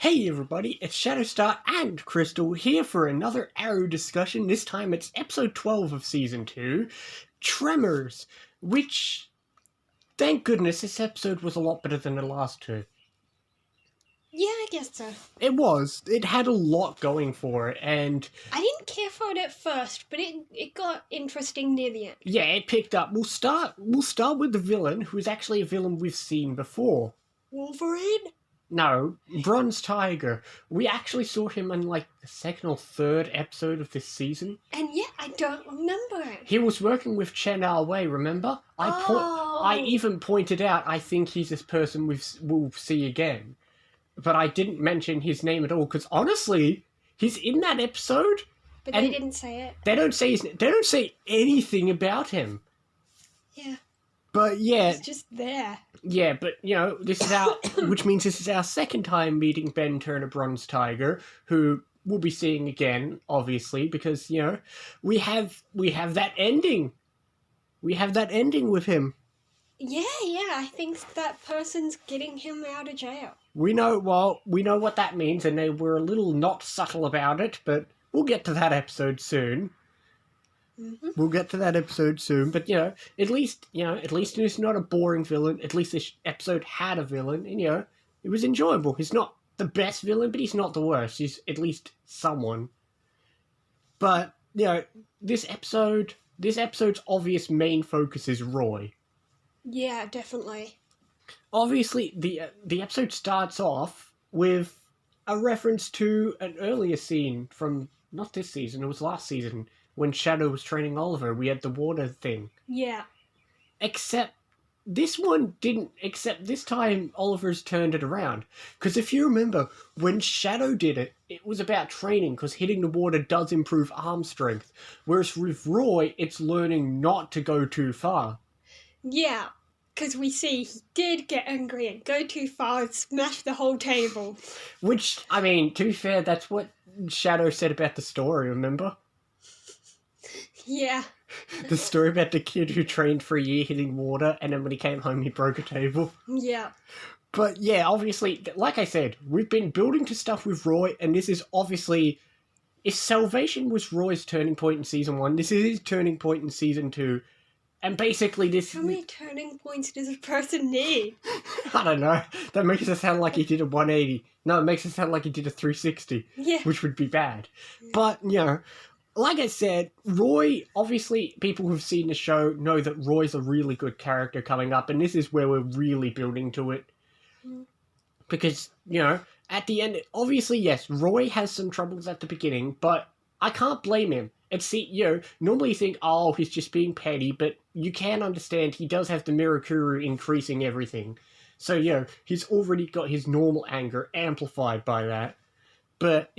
Hey everybody, it's Shadowstar and Crystal here for another Arrow discussion. This time it's episode 12 of season 2, Tremors, which, thank goodness, this episode was a lot better than the last two. Yeah, I guess so. It was. It had a lot going for it, and I didn't care for it at first, but it got interesting near the end. yeah, it picked up. We'll start with the villain, who is actually a villain we've seen before. Wolverine? No, Bronze Tiger. We actually saw him in like the second or third episode of this season. And yet I don't remember him. He was working with Chen Wei, remember? I even pointed out I think he's this person we'll see again. But I didn't mention his name at all, because honestly, he's in that episode. But they didn't say it. They don't say anything about him. Yeah. But yeah. He's just there. Yeah, but you know, this is our which means this is our second time meeting Ben Turner Bronze Tiger, who we'll be seeing again, obviously, because, you know, we have that ending. We have that ending with him. Yeah, I think that person's getting him out of jail. We know what that means, and they were a little not subtle about it, but we'll get to that episode soon. Mm-hmm. We'll get to that episode soon, but at least it's not a boring villain. At least this episode had a villain, and it was enjoyable. He's not the best villain, but he's not the worst. He's at least someone. But this episode's obvious main focus is Roy. Yeah, definitely. Obviously, the episode starts off with a reference to an earlier scene from not this season. It was last season. When Shadow was training Oliver, we had the water thing. Yeah. Except this one didn't. Except this time, Oliver's turned it around. Because if you remember, when Shadow did it, it was about training, because hitting the water does improve arm strength. Whereas with Roy, it's learning not to go too far. Yeah, because we see he did get angry and go too far and smash the whole table. Which, I mean, to be fair, that's what Shadow said about the story, remember? Yeah. The story about the kid who trained for a year hitting water, and then when he came home, he broke a table. Yeah. But yeah, obviously, like I said, we've been building to stuff with Roy, and this is obviously... If Salvation was Roy's turning point in Season 1, this is his turning point in Season 2. And basically this... How many turning points does a person need? I don't know. That makes it sound like he did a 180. No, it makes it sound like he did a 360. Yeah. Which would be bad. But, like I said, Roy, obviously, people who've seen the show know that Roy's a really good character coming up, and this is where we're really building to it. Because, at the end, obviously, yes, Roy has some troubles at the beginning, but I can't blame him. Normally you think, oh, he's just being petty, but you can understand he does have the Mirakuru increasing everything. So, he's already got his normal anger amplified by that. But,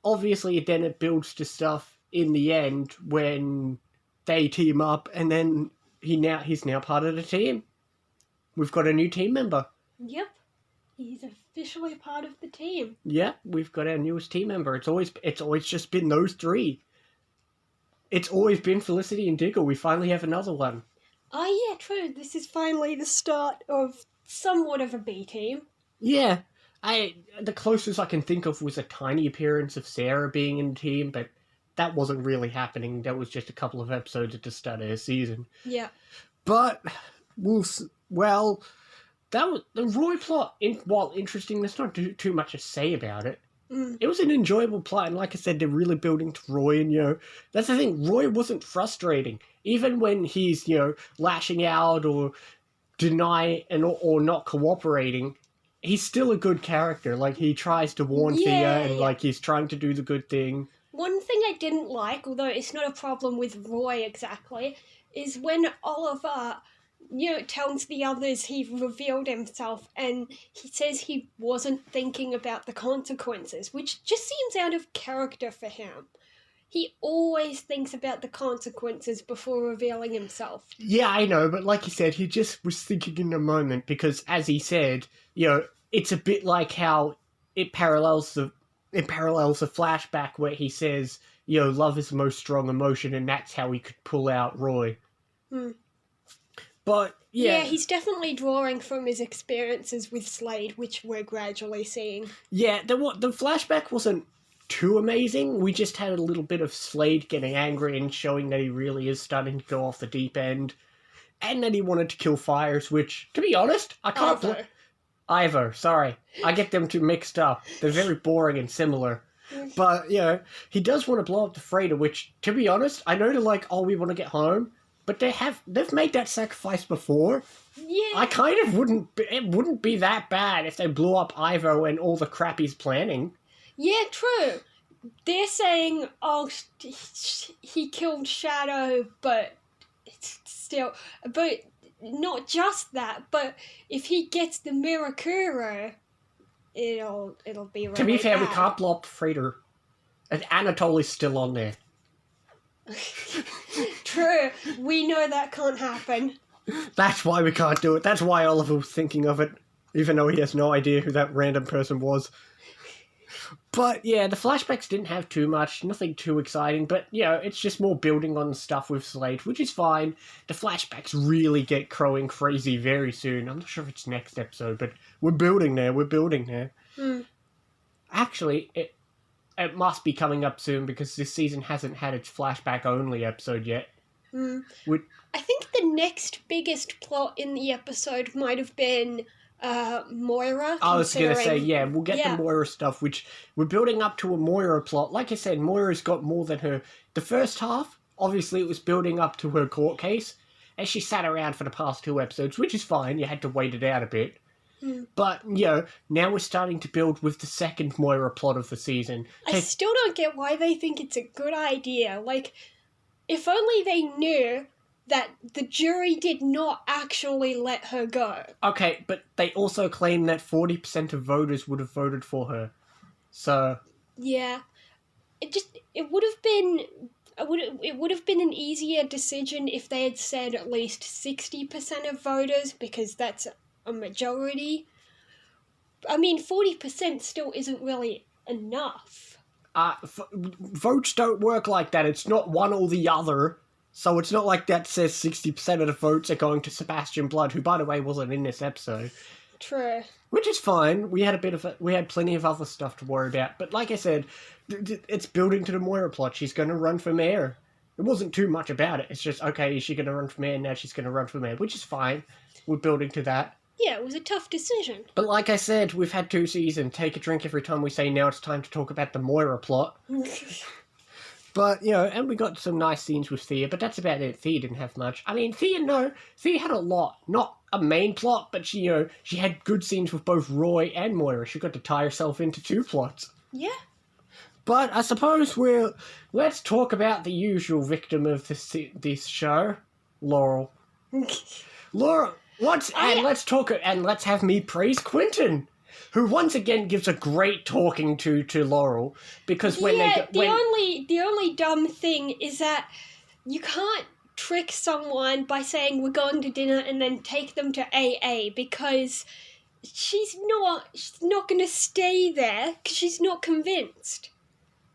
obviously, then it builds to stuff in the end when they team up, and then he's now part of the team. We've got a new team member. Yep. He's officially part of the team. Yeah, we've got our newest team member. It's always just been those three. It's always been Felicity and Diggle. We finally have another one. Oh yeah, true. This is finally the start of somewhat of a B team. Yeah. The closest I can think of was a tiny appearance of Sarah being in the team, but that wasn't really happening. That was just a couple of episodes at the start of the season. Yeah. But, that was the Roy plot. While interesting, there's not too much to say about it. It was an enjoyable plot, and like I said, they're really building to Roy, and that's the thing. Roy wasn't frustrating, even when he's lashing out or denying or not cooperating. He's still a good character. Like, he tries to warn Thea, and like he's trying to do the good thing. One thing I didn't like, although it's not a problem with Roy exactly, is when Oliver tells the others he revealed himself, and he says he wasn't thinking about the consequences, which just seems out of character for him. He always thinks about the consequences before revealing himself. Yeah, I know, but like you said, he just was thinking in the moment, because as he said, it's a bit like how it parallels the flashback where he says, love is the most strong emotion, and that's how he could pull out Roy. But, yeah. Yeah, he's definitely drawing from his experiences with Slade, which we're gradually seeing. Yeah, the flashback wasn't too amazing. We just had a little bit of Slade getting angry and showing that he really is starting to go off the deep end. And that he wanted to kill Fires, which, to be honest, I can't... Ivo, sorry. I get them too mixed up. They're very boring and similar. But, he does want to blow up the freighter, which, to be honest, I know they're like, oh, we want to get home. But they've made that sacrifice before. Yeah. I kind of it wouldn't be that bad if they blew up Ivo and all the crap he's planning. Yeah, true. They're saying, oh, he killed Shadow, but it's still... But not just that, but if he gets the Mirakuro, it'll be really To be fair, bad. we can't blow up the freighter. And Anatole is still on there. True. We know that can't happen. That's why we can't do it. That's why Oliver was thinking of it, even though he has no idea who that random person was. But, yeah, the flashbacks didn't have too much, nothing too exciting, but, it's just more building on stuff with Slade, which is fine. The flashbacks really get crowing crazy very soon. I'm not sure if it's next episode, but we're building there. Actually, it must be coming up soon, because this season hasn't had its flashback-only episode yet. I think the next biggest plot in the episode might have been Moira. I was going to say, we'll get the Moira stuff, which we're building up to a Moira plot. Like I said, Moira's got more than her... The first half, obviously, it was building up to her court case, and she sat around for the past 2 episodes, which is fine. You had to wait it out a bit. But, now we're starting to build with the second Moira plot of the season. I still don't get why they think it's a good idea. Like, if only they knew that the jury did not actually let her go. Okay, but they also claim that 40% of voters would have voted for her. So... Yeah. It would have been an easier decision if they had said at least 60% of voters, because that's a majority. I mean, 40% still isn't really enough. Votes don't work like that. It's not one or the other. So it's not like that says 60% of the votes are going to Sebastian Blood, who, by the way, wasn't in this episode. True. Which is fine. We had plenty of other stuff to worry about. But like I said, it's building to the Moira plot. She's going to run for mayor. It wasn't too much about it. It's just, okay, is she going to run for mayor? Now she's going to run for mayor, which is fine. We're building to that. Yeah, it was a tough decision. But like I said, we've had 2 seasons. Take a drink every time we say now it's time to talk about the Moira plot. But, and we got some nice scenes with Thea, but that's about it. Thea didn't have much. I mean, Thea had a lot. Not a main plot, but she had good scenes with both Roy and Moira. She got to tie herself into 2 plots. Yeah. But I suppose let's talk about the usual victim of this show, Laurel. Laurel, let's have me praise Quentin, who once again gives a great talking to Laurel, because the only dumb thing is that you can't trick someone by saying we're going to dinner and then take them to AA, because she's not going to stay there because she's not convinced.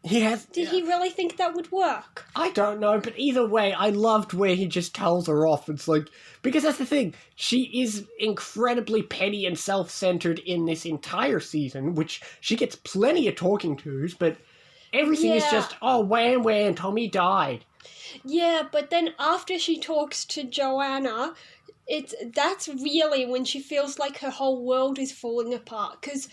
Did he really think that would work? I don't know, but either way, I loved where he just tells her off. It's like, because that's the thing, she is incredibly petty and self-centered in this entire season, which she gets plenty of talking tos, but everything is just, oh, Wan, Tommy died. Yeah, but then after she talks to Joanna, that's really when she feels like her whole world is falling apart, because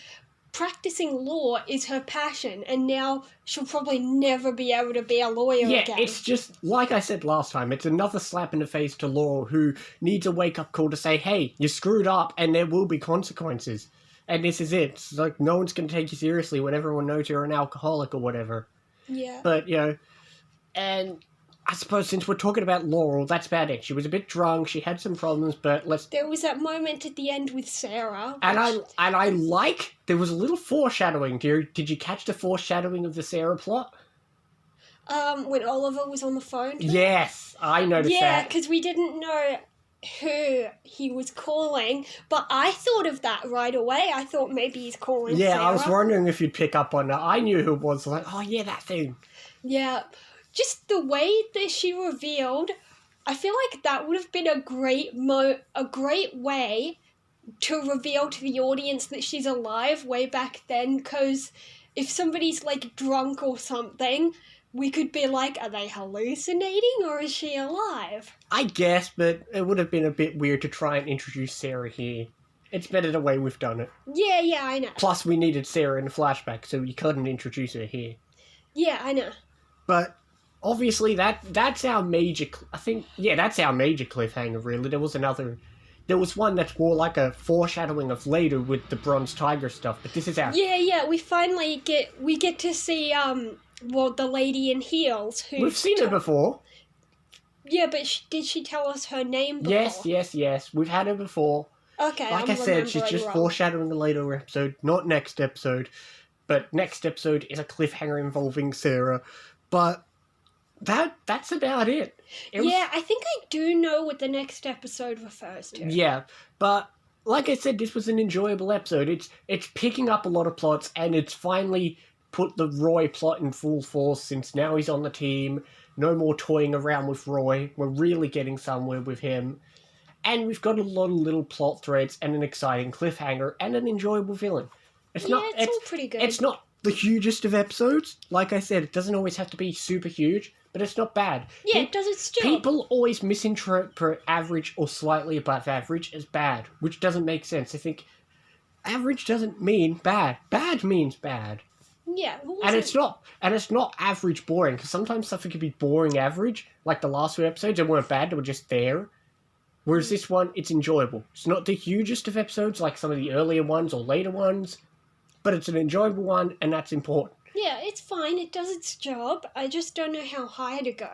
practicing law is her passion, and now she'll probably never be able to be a lawyer again. Yeah, it's just, like I said last time, it's another slap in the face to Laurel, who needs a wake-up call to say, hey, you screwed up, and there will be consequences. And this is it. It's like, no one's going to take you seriously when everyone knows you're an alcoholic or whatever. Yeah. But, and I suppose since we're talking about Laurel, that's about it. She was a bit drunk, she had some problems, but There was that moment at the end with Sarah. And I like, there was a little foreshadowing. Did you catch the foreshadowing of the Sarah plot? When Oliver was on the phone? Yes, I noticed that. Yeah, because we didn't know who he was calling, but I thought of that right away. I thought maybe he's calling Sarah. I was wondering if you'd pick up on that. I knew who it was. Like, oh yeah, that thing. Yeah. Just the way that she revealed I feel like that would have been a great way to reveal to the audience that she's alive way back then, because if somebody's like drunk or something, we could be like, are they hallucinating or is she alive? I guess, but it would have been a bit weird to try and introduce Sarah here. It's better the way we've done it. Yeah, I know. Plus, we needed Sarah in the flashback, so you couldn't introduce her here. Yeah, I know. But obviously, that's our major. That's our major cliffhanger. Really, there was one that's more like a foreshadowing of later with the Bronze Tiger stuff. But this is our. Yeah. We finally get to see the lady in heels who We've seen her before. Yeah, but did she tell us her name before? Yes. We've had her before. Okay, like I said, she's just foreshadowing the later episode, not next episode. But next episode is a cliffhanger involving Sarah. But that's about it. I think I do know what the next episode refers to. Yeah, but like I said, this was an enjoyable episode. It's picking up a lot of plots, and it's finally put the Roy plot in full force since now he's on the team. No more toying around with Roy. We're really getting somewhere with him. And we've got a lot of little plot threads and an exciting cliffhanger and an enjoyable villain. It's all pretty good. It's not the hugest of episodes. Like I said, it doesn't always have to be super huge, but it's not bad. Yeah, it does its job. People always misinterpret average or slightly above average as bad, which doesn't make sense. I think average doesn't mean bad. Bad means bad. Yeah, and it's not average boring, because sometimes something can be boring average, like the last two episodes. They weren't bad; they were just there. Whereas this one, it's enjoyable. It's not the hugest of episodes like some of the earlier ones or later ones, but it's an enjoyable one, and that's important. Yeah, it's fine. It does its job. I just don't know how high to go.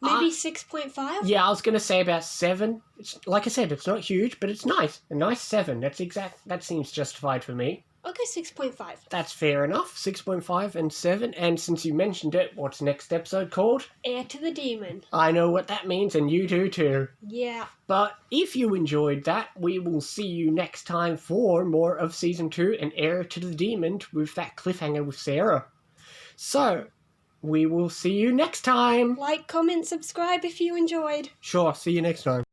Maybe 6.5? Yeah, I was going to say about 7. It's, like I said, it's not huge, but it's nice. A nice 7. That seems justified for me. Okay, 6.5. That's fair enough. 6.5 and 7. And since you mentioned it, what's next episode called? Heir to the Demon. I know what that means, and you do too. Yeah. But if you enjoyed that, we will see you next time for more of Season 2 and Heir to the Demon with that cliffhanger with Sarah. So, we will see you next time. Like, comment, subscribe if you enjoyed. Sure, see you next time.